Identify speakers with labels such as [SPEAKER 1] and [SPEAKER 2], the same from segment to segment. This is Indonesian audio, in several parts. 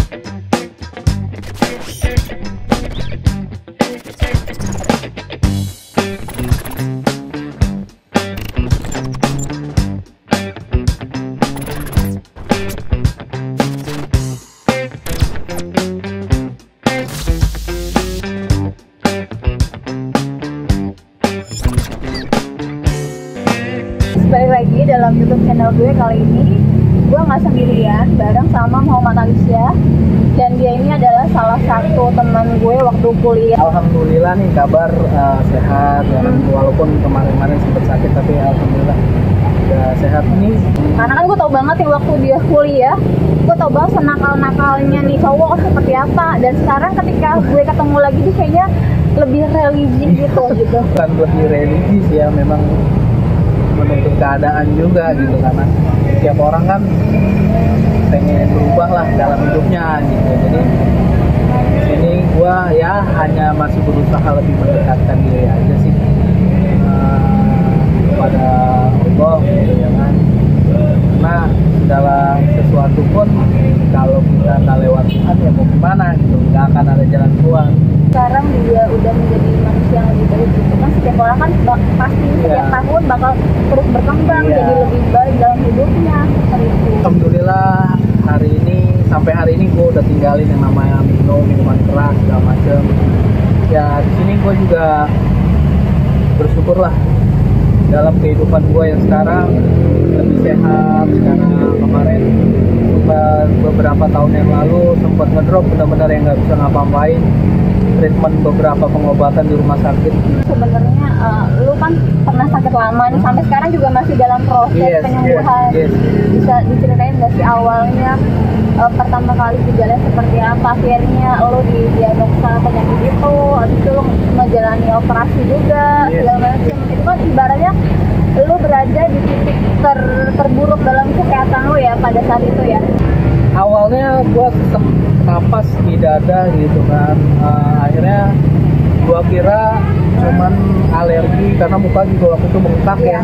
[SPEAKER 1] Balik lagi dalam YouTube channel gue. Kali ini gue nggak sendirian, bareng sama Muhammad Alisya, dan dia ini adalah salah satu teman gue waktu kuliah.
[SPEAKER 2] Alhamdulillah nih kabar sehat ya. Walaupun kemarin-kemarin sempat sakit, tapi alhamdulillah udah sehat nih.
[SPEAKER 1] Karena kan gue tau banget ya waktu dia kuliah, gue tau banget senakal-nakalnya nih cowok seperti apa. Dan sekarang ketika gue ketemu lagi tuh kayaknya lebih religi gitu.
[SPEAKER 2] Bukan lebih religi sih ya, memang menuntut keadaan juga gitu, karena setiap orang kan pengen berubah lah dalam hidupnya gitu. Jadi di sini gua ya hanya masih berusaha lebih mendekatkan diri aja sih kepada Allah gitu ya kan. Karena segala sesuatu pun kalau kita nggak lewat Tuhan ya mau gimana gitu, nggak akan ada jalan keluar.
[SPEAKER 1] Sekarang dia udah menjadi manusia yang lebih baik gitu kan. Setiap orang kan pasti setiap tahun bakal terus berkembang jadi lebih baik dalam hidupnya gitu.
[SPEAKER 2] Alhamdulillah sampai hari ini gue udah tinggalin yang namanya minuman keras segala macem. Ya di sini gue juga bersyukur lah dalam kehidupan gue yang sekarang lebih sehat. Sekarang kemarin beberapa tahun yang lalu sempat ngedrop benar-benar yang nggak bisa ngapa-ngapain, treatment beberapa pengobatan di rumah sakit.
[SPEAKER 1] Sebenarnya lu kan pernah sakit lama nih, sampai sekarang juga masih dalam proses penyembuhan. Bisa diceritain nggak sih awalnya pertama kali gejalanya seperti apa, akhirnya lu didiagnosa penyakit itu, habis itu lu menjalani operasi juga segala macam. Itu kan ibaratnya lu berada di titik terburuk dalam kesehatan lu ya pada saat itu ya.
[SPEAKER 2] Awalnya gua sesak napas di dada gitu kan, akhirnya gua kira cuman alergi karena muka juga waktu itu bengkak ya,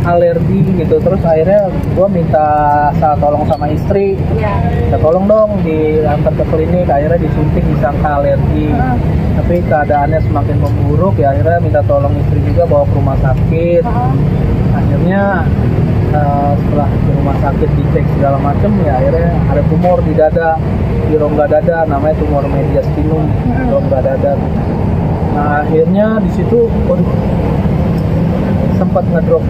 [SPEAKER 2] alergi gitu. Terus akhirnya gua minta tolong sama istri, ya tolong dong diantar ke klinik. Akhirnya disuntik disangka alergi, tapi keadaannya semakin memburuk ya. Akhirnya minta tolong istri juga bawa ke rumah sakit. Akhirnya setelah di rumah sakit dicek segala macam ya, akhirnya ada tumor di dada, di rongga dada, namanya tumor mediastinum, rongga dada. Nah akhirnya di situ sempat ngedrop.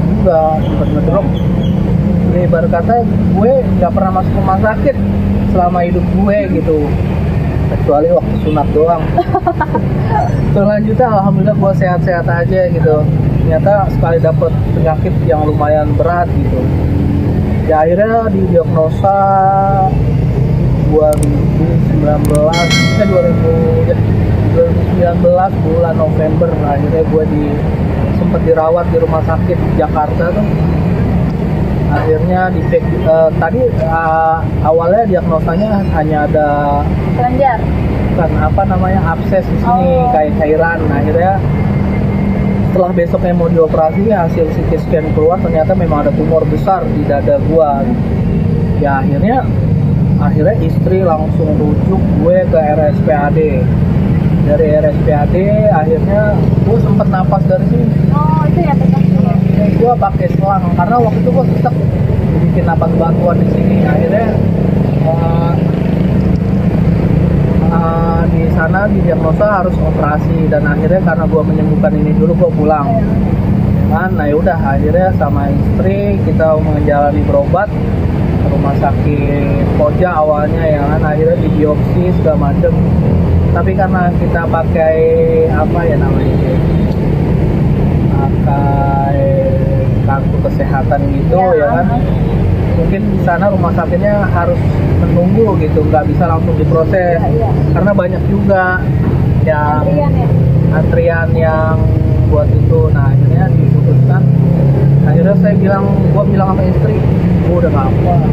[SPEAKER 2] Jadi ibarat kata gue nggak pernah masuk rumah sakit selama hidup gue gitu, kecuali waktu sunat doang. Selanjutnya alhamdulillah gue sehat-sehat aja gitu. Ternyata sekali dapet penyakit yang lumayan berat gitu. Ya akhirnya didiagnosa 2019 bulan November. Akhirnya gue sempat dirawat di rumah sakit Jakarta tuh. Akhirnya tadi awalnya diagnosanya hanya ada
[SPEAKER 1] kelenjar,
[SPEAKER 2] bukan apa namanya, abses di sini, kayak cairan. Akhirnya setelah besoknya mau dioperasi, hasil CT scan keluar, ternyata memang ada tumor besar di dada gua. Ya akhirnya istri langsung rujuk gue ke RSPAD. Dari RSPAD akhirnya gue sempet napas dari sini.
[SPEAKER 1] Oh itu ya penyakitnya.
[SPEAKER 2] Gue pakai selang karena waktu itu gue sesak, bikin napas batuan di sini. Akhirnya di sana didiagnosa harus operasi, dan akhirnya karena gue menyembuhkan ini dulu gue pulang. Nah yaudah akhirnya sama istri kita menjalani berobat ke rumah sakit Koja awalnya ya kan. Akhirnya di biopsi segala macem, tapi karena kita pakai apa ya namanya, pakai kartu kesehatan gitu ya kan, mungkin di sana rumah sakitnya harus menunggu gitu, nggak bisa langsung diproses karena banyak juga yang antrian yang buat itu. Nah akhirnya diputuskan, akhirnya gue bilang sama istri, gue udah nggak apa,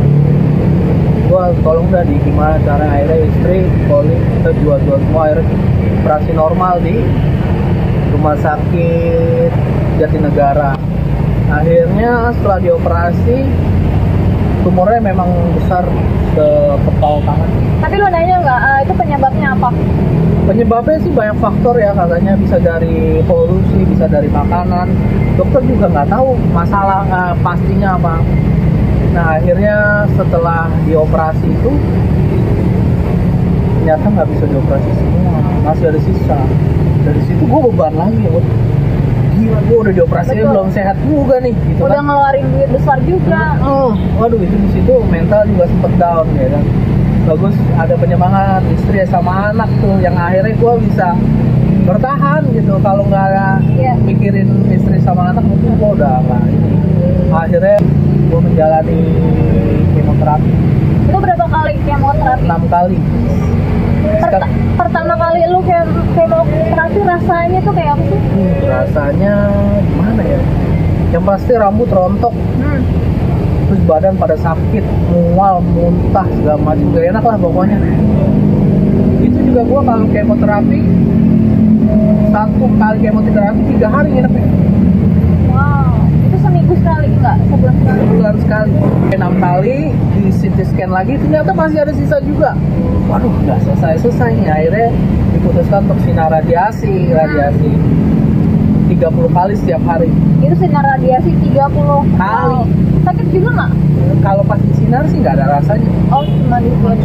[SPEAKER 2] gue tolong udah gimana cara. Akhirnya istri calling, kita jual semua, akhirnya operasi normal di rumah sakit Jatinegara. Akhirnya setelah dioperasi tumornya memang besar ke kepal tangan.
[SPEAKER 1] Tapi lu nanya nggak itu penyebabnya apa?
[SPEAKER 2] Penyebabnya sih banyak faktor ya, katanya bisa dari polusi, bisa dari makanan. Dokter juga nggak tahu masalah pastinya apa. Nah akhirnya setelah dioperasi itu ternyata nggak bisa dioperasi semua, masih ada sisa. Dari situ gue beban lagi ya, gila gue udah dioperasi belum sehat juga nih gitu.
[SPEAKER 1] Udah
[SPEAKER 2] kan
[SPEAKER 1] ngeluarin duit besar juga.
[SPEAKER 2] Waduh itu di situ mental juga sempet down ya kan. Bagus ada penyemangat istri sama anak tuh yang akhirnya gue bisa bertahan gitu. Kalau nggak mikirin istri sama anak mungkin gue udah nggak ini. Akhirnya gue menjalani kemoterapi.
[SPEAKER 1] Itu berapa kali kemoterapi?
[SPEAKER 2] 6 kali.
[SPEAKER 1] Pertama kali lu kemoterapi rasanya tuh kayak apa sih?
[SPEAKER 2] Rasanya gimana ya? Yang pasti rambut rontok. Terus badan pada sakit, mual, muntah, segala macam, gak enak lah pokoknya. Itu juga gua kalau kemoterapi, 1 kali kemoterapi 3 hari nginepnya.
[SPEAKER 1] Wow, itu seminggu sekali enggak? Sebulan sekali?
[SPEAKER 2] Sebulan sekali. 6 kali di CT scan lagi, ternyata masih ada sisa juga. Waduh, nggak selesai nih. Akhirnya diputuskan untuk sinar radiasi 30 kali setiap hari.
[SPEAKER 1] Itu sinar radiasi 30
[SPEAKER 2] kali.
[SPEAKER 1] Sakit juga nggak?
[SPEAKER 2] Kalau pas sinar sih nggak ada rasanya.
[SPEAKER 1] Oh,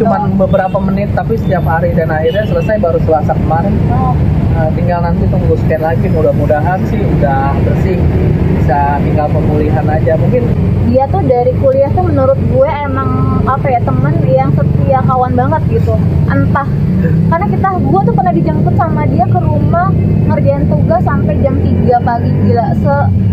[SPEAKER 2] cuman beberapa menit, tapi setiap hari. Dan akhirnya selesai baru Selasa kemarin. Tinggal nanti tunggu scan lagi, mudah-mudahan sih udah bersih, bisa tinggal pemulihan aja. Mungkin
[SPEAKER 1] dia tuh dari kuliah tuh menurut gue emang apa ya, temen yang setia kawan banget gitu. Entah karena gue tuh pernah dijemput sama dia ke rumah ngerjain tugas sampai jam 3 pagi, gila,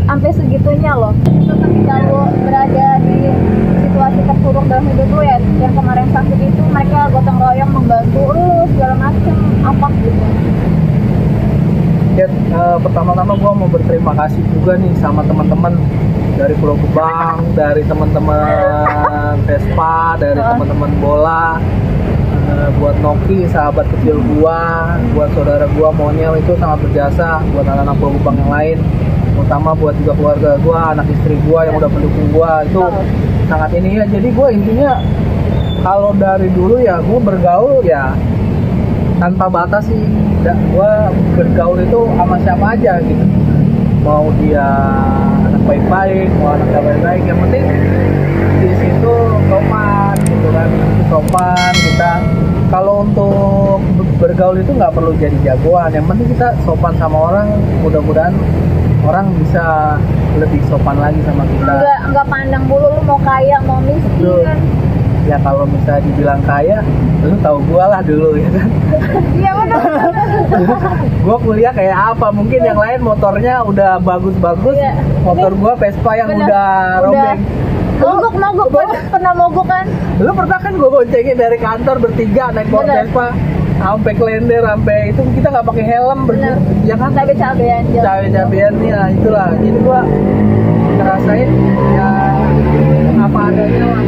[SPEAKER 1] sampai segitunya loh. Terus ketika lo berada di situasi terpuruk dalam hidup lo ya, yang kemarin sakit itu, mereka gotong royong membantu lo segala macem apa gitu.
[SPEAKER 2] Ya, pertama-tama gue mau berterima kasih juga nih sama teman-teman dari Pulau Gebang, dari teman-teman Vespa, dari teman-teman bola, buat Noki, sahabat kecil gua, buat saudara gua Monyel, itu sangat berjasa, buat anak-anak Pulau Gebang yang lain, terutama buat juga keluarga gua, anak istri gua yang udah mendukung gua, itu sangat ini ya. Jadi gua intinya kalau dari dulu ya gua bergaul ya tanpa batas sih. Gue bergaul itu sama siapa aja gitu, mau dia anak baik-baik, mau anak gak baik-baik, yang penting di situ sopan gitu kan. Sopan kita, kalau untuk bergaul itu nggak perlu jadi jagoan, yang penting kita sopan sama orang. Mudah-mudahan orang bisa lebih sopan lagi sama kita.
[SPEAKER 1] Nggak pandang bulu lu mau kaya mau miskin.
[SPEAKER 2] Ya kalau misalnya dibilang kaya, lu tahu gua lah dulu ya kan.
[SPEAKER 1] Iya benar.
[SPEAKER 2] Gua kuliah kayak apa? Mungkin yang lain motornya udah bagus-bagus, motor gua Vespa yang udah robek.
[SPEAKER 1] Mogok pernah mogok kan?
[SPEAKER 2] Lu pernah kan gua boncengin dari kantor bertiga naik motor Vespa sampai Klender, sampai itu kita nggak pakai helm ya kan? Cabe-cabean ya itulah. Jadi gua ngerasain ya apa adanya lah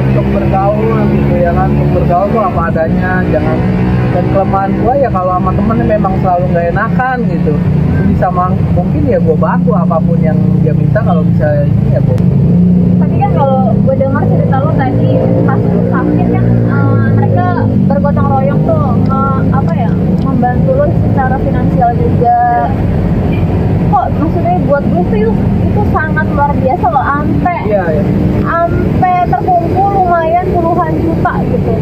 [SPEAKER 2] untuk bergaul gitu ya kan. Untuk bergaul tuh apa adanya, jangan. Dan kelemahan gua ya kalau sama temen memang selalu nggak enakan gitu. Bisa mungkin ya gua bantu apapun yang dia minta, kalau bisa ini ya gua.
[SPEAKER 1] Tapi kan kalau gue dengar cerita lo tadi pas lu sakit kan, mereka bergotong royong tuh membantu lo secara finansial juga. Kok maksudnya buat gue tuh itu sangat luar biasa loh, sampai terkumpul lumayan puluhan juta gitu.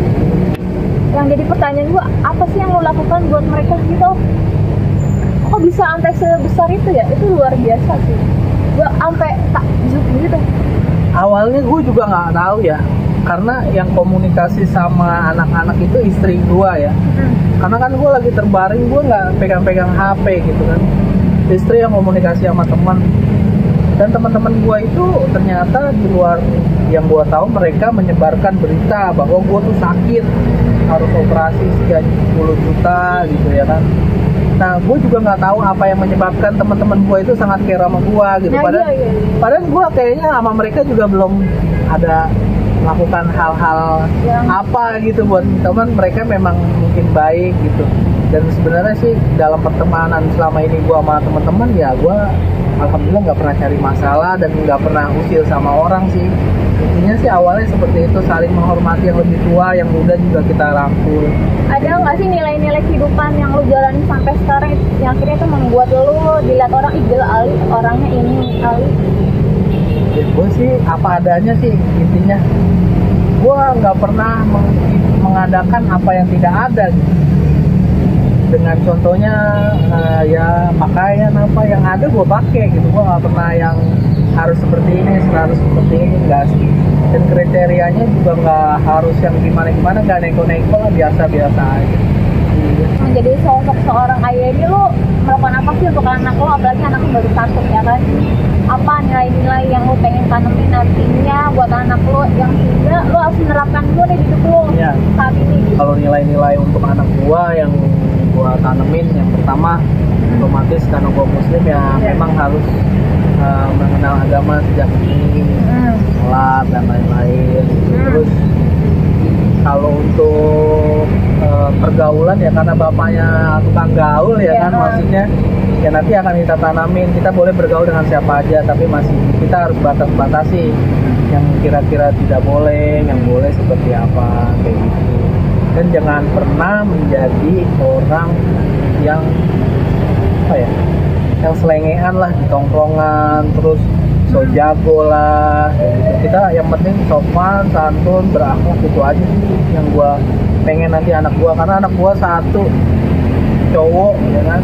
[SPEAKER 1] Yang jadi pertanyaan gue, apa sih yang lo lakukan buat mereka gitu? Kok bisa sampai sebesar itu ya? Itu luar biasa sih. Gue sampai takjub gitu.
[SPEAKER 2] Awalnya gue juga nggak tahu ya, karena yang komunikasi sama anak-anak itu istri gue ya. Karena kan gue lagi terbaring, gue nggak pegang-pegang HP gitu kan. Istri yang komunikasi sama teman. Dan teman-teman gue itu ternyata di luar yang gue tahu, mereka menyebarkan berita bahwa gue tuh sakit, harus operasi sekian 10 juta gitu ya kan. Nah, gue juga nggak tahu apa yang menyebabkan teman-teman gue itu sangat care sama gue gitu. Padahal gue kayaknya sama mereka juga belum ada melakukan hal-hal apa gitu buat teman, mereka memang mungkin baik gitu. Dan sebenarnya sih dalam pertemanan selama ini gue sama teman-teman ya, gue alhamdulillah nggak pernah cari masalah dan nggak pernah usil sama orang sih. Intinya sih awalnya seperti itu, saling menghormati yang lebih tua, yang muda juga kita rangkul.
[SPEAKER 1] Ada nggak sih nilai-nilai kehidupan yang lu jalani sampai sekarang yang akhirnya itu membuat lu dilihat orang, gila Ali orangnya ini Ali?
[SPEAKER 2] Ya, gue sih apa adanya sih intinya. Gue nggak pernah mengadakan apa yang tidak ada gitu. Dengan contohnya ya pakaian apa yang ada gue pakai gitu. Gue nggak pernah yang harus seperti ini, harus seperti ini, enggak sih. Dan kriterianya juga nggak harus yang gimana-gimana, nggak neko-neko lah, biasa-biasa aja.
[SPEAKER 1] Menjadi sosok seorang ayah ini lo melakukan apa sih untuk anak lo, apalagi anak lo baru satu ya kan? Apa nilai-nilai yang lo pengen tanemin nantinya buat anak lo yang sehingga lo harus menerapkan dulu di hidup lo saat ini?
[SPEAKER 2] Kalau nilai-nilai untuk anak gua yang gua tanemin, yang pertama otomatis karena gua muslim ya memang harus mengenal agama sejak dini, sholat dan lain-lain. Terus kalau untuk pergaulan ya karena bapaknya tukang gaul ya kan, maksudnya ya nanti akan kita tanamin, kita boleh bergaul dengan siapa aja, tapi masih kita harus batasi yang kira-kira tidak boleh, yang boleh seperti apa kayak gitu. Dan jangan pernah menjadi orang yang apa ya, yang selengean lah di tongkrongan, terus so jago lah kayak gitu. Kita yang penting sopan, santun, berakhlak, itu aja sih yang gua pengen nanti anak gua, karena anak gua satu cowok ya kan,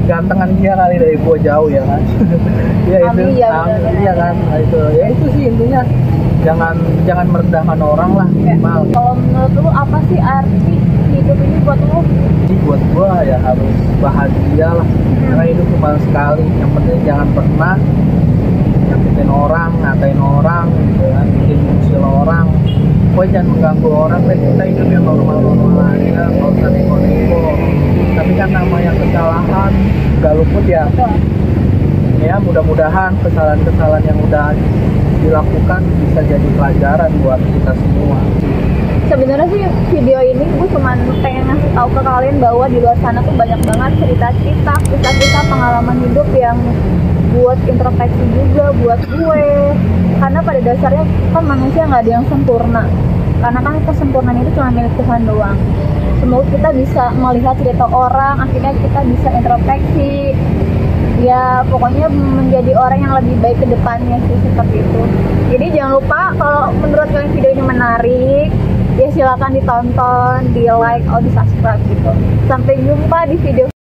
[SPEAKER 2] gantengan dia kali dari gua jauh ya kan. Ya itu iya kan, nah, itu ya itu sih intinya, jangan merendahkan orang lah minimal.
[SPEAKER 1] Kalau menurut lu apa sih arti hidup ini buat lu?
[SPEAKER 2] Jadi buat gua ya harus bahagia lah, karena hidup cuma sekali. Yang penting jangan pernah nyakitin orang, ngatain orang gitu kan, bikin usil orang. Pokoknya jangan mengganggu orang, dan kita hidup yang normal-normal aja, nggak usah neko-neko. Tapi kan namanya kesalahan nggak luput ya. Ya mudah-mudahan kesalahan-kesalahan yang udah dilakukan bisa jadi pelajaran buat kita semua.
[SPEAKER 1] Sebenarnya sih video ini gue cuma pengen ngasih tahu ke kalian bahwa di luar sana tuh banyak banget cerita-cerita, kisah-kisah pengalaman hidup yang buat introspeksi juga buat gue. Karena pada dasarnya kan manusia nggak ada yang sempurna. Karena kan kesempurnaan itu cuma milik Tuhan doang. Semoga kita bisa melihat cerita orang, akhirnya kita bisa introspeksi. Ya pokoknya menjadi orang yang lebih baik ke depannya sih, seperti itu. Jadi jangan lupa kalau menurut kalian video ini menarik, ya silakan ditonton, di like, atau di subscribe gitu. Sampai jumpa di video